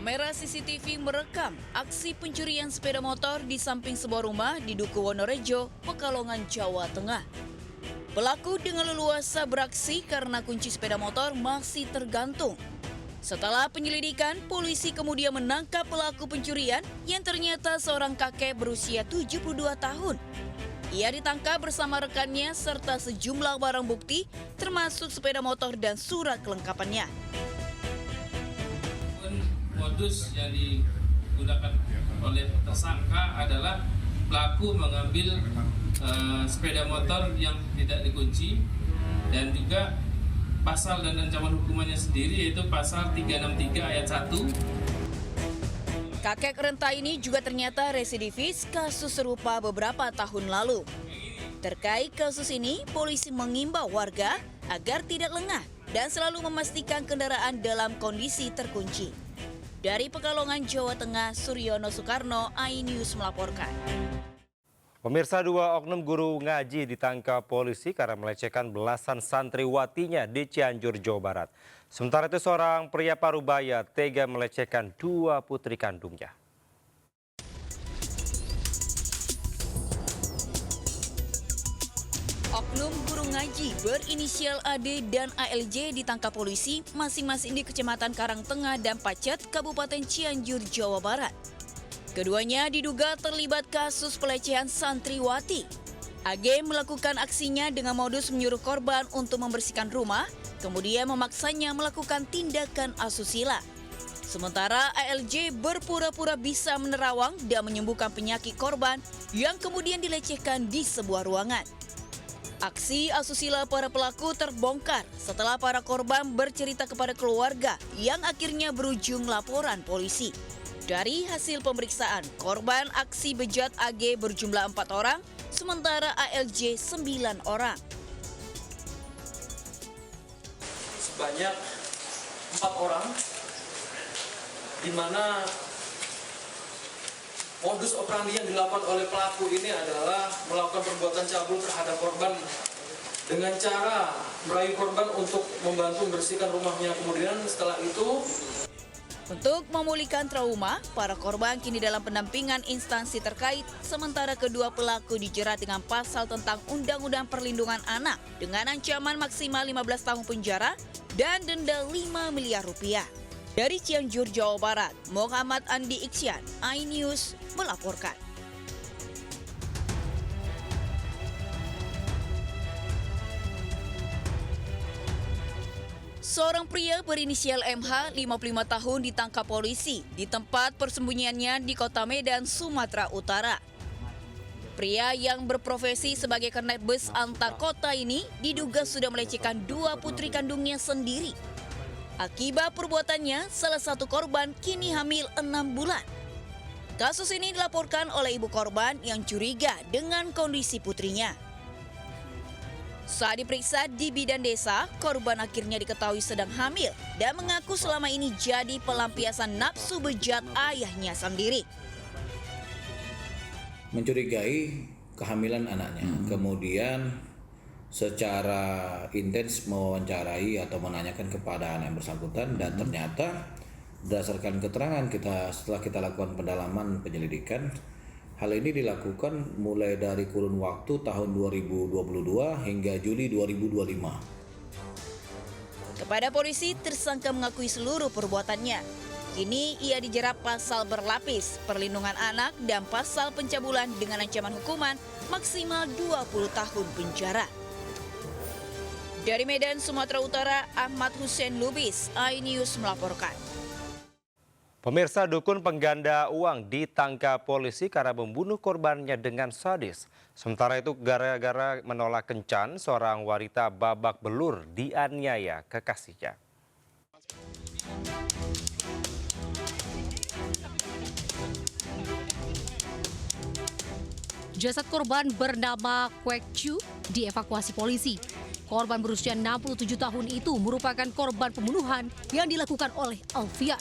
Kamera CCTV merekam aksi pencurian sepeda motor di samping sebuah rumah di Duku Wonorejo, Pekalongan, Jawa Tengah. Pelaku dengan leluasa beraksi karena kunci sepeda motor masih tergantung. Setelah penyelidikan, polisi kemudian menangkap pelaku pencurian yang ternyata seorang kakek berusia 72 tahun. Ia ditangkap bersama rekannya serta sejumlah barang bukti termasuk sepeda motor dan surat kelengkapannya. Modus yang digunakan oleh tersangka adalah pelaku mengambil sepeda motor yang tidak dikunci, dan juga pasal dan ancaman hukumannya sendiri yaitu pasal 363 ayat 1. Kakek renta ini juga ternyata residivis kasus serupa beberapa tahun lalu. Terkait kasus ini, polisi mengimbau warga agar tidak lengah dan selalu memastikan kendaraan dalam kondisi terkunci. Dari Pekalongan, Jawa Tengah, Suryono Soekarno, iNews melaporkan. Pemirsa, 2 oknum guru ngaji ditangkap polisi karena melecehkan belasan santriwatinya di Cianjur, Jawa Barat. Sementara itu seorang pria parubaya tega melecehkan 2 putri kandungnya. Oknum guru ngaji berinisial AD dan ALJ ditangkap polisi masing-masing di Kecamatan Karangtengah dan Pacet, Kabupaten Cianjur, Jawa Barat. Keduanya diduga terlibat kasus pelecehan santriwati. AG melakukan aksinya dengan modus menyuruh korban untuk membersihkan rumah, kemudian memaksanya melakukan tindakan asusila. Sementara ALJ berpura-pura bisa menerawang dan menyembuhkan penyakit korban yang kemudian dilecehkan di sebuah ruangan. Aksi asusila para pelaku terbongkar setelah para korban bercerita kepada keluarga yang akhirnya berujung laporan polisi. Dari hasil pemeriksaan, korban aksi bejat AG berjumlah 4 orang, sementara ALJ 9 orang. Sebanyak 4 orang, di mana modus operandi yang dilakukan oleh pelaku ini adalah melakukan perbuatan cabul terhadap korban dengan cara merayu korban untuk membantu membersihkan rumahnya. Kemudian setelah itu, untuk memulihkan trauma, para korban kini dalam pendampingan instansi terkait, sementara kedua pelaku dijerat dengan pasal tentang Undang-Undang Perlindungan Anak dengan ancaman maksimal 15 tahun penjara dan denda 5 miliar rupiah. Dari Cianjur, Jawa Barat, Muhammad Andi Iksyan, iNews melaporkan. Seorang pria berinisial MH, 55 tahun, ditangkap polisi di tempat persembunyiannya di Kota Medan, Sumatera Utara. Pria yang berprofesi sebagai kernet bus antar kota ini diduga sudah melecehkan 2 putri kandungnya sendiri. Akibat perbuatannya, salah satu korban kini hamil 6 bulan. Kasus ini dilaporkan oleh ibu korban yang curiga dengan kondisi putrinya. Saat diperiksa di bidan desa, korban akhirnya diketahui sedang hamil dan mengaku selama ini jadi pelampiasan nafsu bejat ayahnya sendiri. Mencurigai kehamilan anaknya, kemudian secara intens mewawancarai atau menanyakan kepada anak yang bersangkutan, dan ternyata berdasarkan keterangan setelah kita lakukan pendalaman penyelidikan, hal ini dilakukan mulai dari kurun waktu tahun 2022 hingga Juli 2025. Kepada polisi, tersangka mengakui seluruh perbuatannya. Kini ia dijerat pasal berlapis, perlindungan anak, dan pasal pencabulan dengan ancaman hukuman maksimal 20 tahun penjara. Dari Medan, Sumatera Utara, Ahmad Hussein Lubis, iNews melaporkan. Pemirsa, dukun pengganda uang ditangkap polisi karena membunuh korbannya dengan sadis. Sementara itu, gara-gara menolak kencan, seorang wanita babak belur dianiaya kekasihnya. Jasad korban bernama Kwek Chu dievakuasi polisi. Korban berusia 67 tahun itu merupakan korban pembunuhan yang dilakukan oleh Alfia.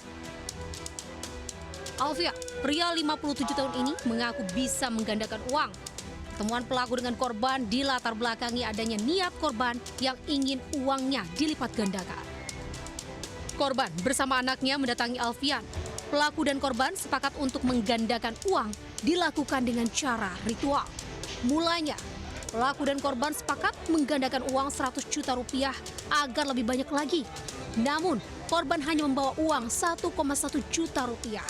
Alfia, pria 57 tahun ini mengaku bisa menggandakan uang. Pertemuan pelaku dengan korban dilatar belakangi adanya niat korban yang ingin uangnya dilipat gandakan. Korban bersama anaknya mendatangi Alfian. pelaku dan korban sepakat untuk menggandakan uang dilakukan dengan cara ritual. Mulanya, pelaku dan korban sepakat menggandakan uang 100 juta rupiah agar lebih banyak lagi. Namun, korban hanya membawa uang 1,1 juta rupiah.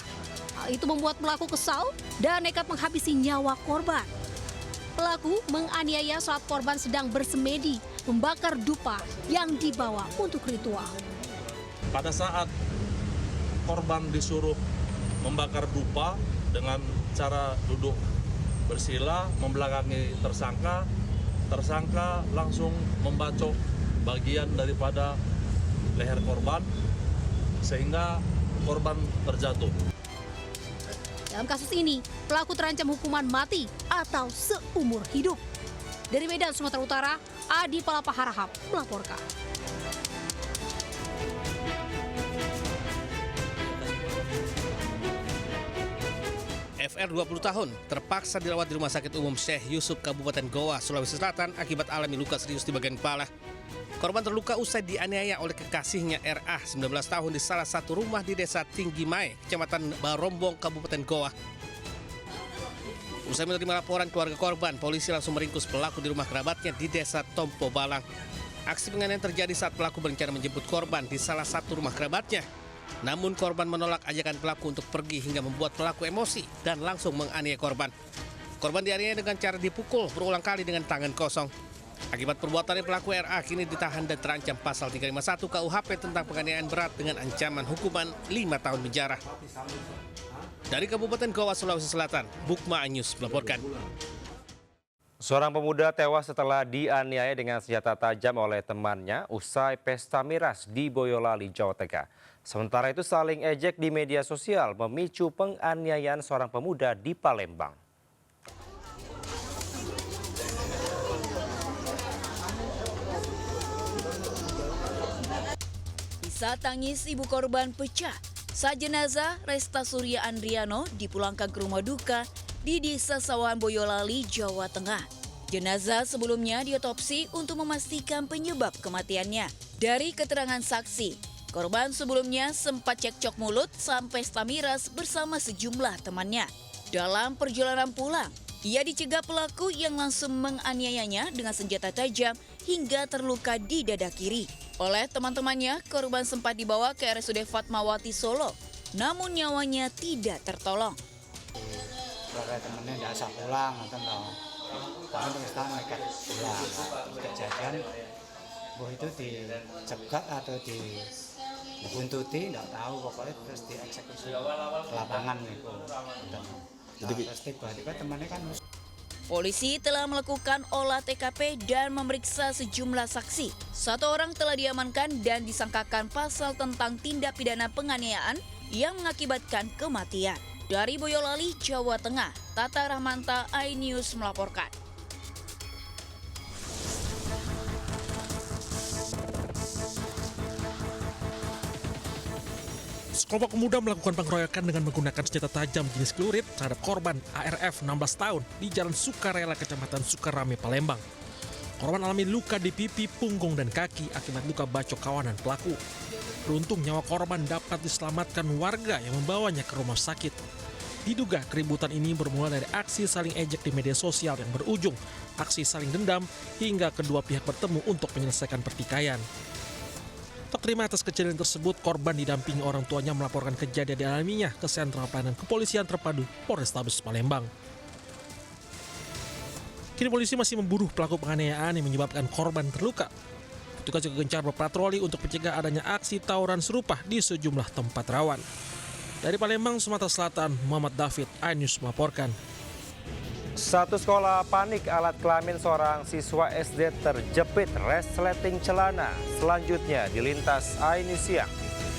Hal itu membuat pelaku kesal dan nekat menghabisi nyawa korban. Pelaku menganiaya saat korban sedang bersemedi membakar dupa yang dibawa untuk ritual. Pada saat korban disuruh membakar dupa dengan cara duduk bersila membelakangi tersangka, tersangka langsung membacok bagian daripada leher korban sehingga korban terjatuh. Dalam kasus ini, pelaku terancam hukuman mati atau seumur hidup. Dari Medan, Sumatera Utara, Adi Palapaharahap melaporkan. FR 20 tahun terpaksa dirawat di Rumah Sakit Umum Syekh Yusuf Kabupaten Goa, Sulawesi Selatan akibat alami luka serius di bagian kepala. Korban terluka usai dianiaya oleh kekasihnya RA 19 tahun di salah satu rumah di Desa Tinggi Mae, Kecamatan Barombong, Kabupaten Goa. Usai menerima laporan keluarga korban, polisi langsung meringkus pelaku di rumah kerabatnya di Desa Tompo Balang. Aksi penganiayaan terjadi saat pelaku berencana menjemput korban di salah satu rumah kerabatnya. Namun korban menolak ajakan pelaku untuk pergi hingga membuat pelaku emosi dan langsung menganiaya korban. Korban dianiaya dengan cara dipukul berulang kali dengan tangan kosong. Akibat perbuatannya pelaku RA kini ditahan dan terancam pasal 351 KUHP tentang penganiayaan berat dengan ancaman hukuman 5 tahun penjara. Dari Kabupaten Goa, Sulawesi Selatan, Bukma Anyus melaporkan. Seorang pemuda tewas setelah dianiaya dengan senjata tajam oleh temannya usai pesta miras di Boyolali, Jawa Tengah. Sementara itu saling ejek di media sosial memicu penganiayaan seorang pemuda di Palembang. Kisah tangis ibu korban pecah saat jenazah Resta Surya Andriano dipulangkan ke rumah duka di Desa Sawahan Boyolali, Jawa Tengah. Jenazah sebelumnya diotopsi untuk memastikan penyebab kematiannya. Dari keterangan saksi, korban sebelumnya sempat cekcok mulut sampai pesta miras bersama sejumlah temannya. Dalam perjalanan pulang, ia dicegat pelaku yang langsung menganiayanya dengan senjata tajam hingga terluka di dada kiri. Oleh teman-temannya, korban sempat dibawa ke RSUD Fatmawati Solo, namun nyawanya tidak tertolong. Temennya nggak usah pulang, nonton tau. Tapi terus terang mereka pulang. Kejadian, itu dicegat atau dibuntuti, nggak tahu. Pokoknya terus dieksekusi ke lapangan gitu. Terus tiba-tiba temannya kan. Polisi telah melakukan olah TKP dan memeriksa sejumlah saksi. 1 orang telah diamankan dan disangkakan pasal tentang tindak pidana penganiayaan yang mengakibatkan kematian. Dari Boyolali, Jawa Tengah, Tata Rahmanta, iNews melaporkan. Sekelompok pemuda melakukan pengeroyokan dengan menggunakan senjata tajam jenis celurit terhadap korban ARF 16 tahun di Jalan Sukarela, Kecamatan Sukarame, Palembang. Korban alami luka di pipi, punggung, dan kaki akibat luka bacok kawanan pelaku. Beruntung nyawa korban dapat diselamatkan warga yang membawanya ke rumah sakit. Diduga keributan ini bermula dari aksi saling ejek di media sosial yang berujung aksi saling dendam hingga kedua pihak bertemu untuk menyelesaikan pertikaian. Tak terima atas kejadian tersebut, korban didampingi orang tuanya melaporkan kejadian dialaminya ke Sentra Pelayanan Kepolisian Terpadu Polrestabes Palembang. Kini polisi masih memburu pelaku penganiayaan yang menyebabkan korban terluka. Petugas juga gencar berpatroli untuk mencegah adanya aksi tawuran serupa di sejumlah tempat rawan. Dari Palembang, Sumatera Selatan, Muhammad David, iNews melaporkan. Satu sekolah panik alat kelamin seorang siswa SD terjepit resleting celana. Selanjutnya dilintas iNews Siang.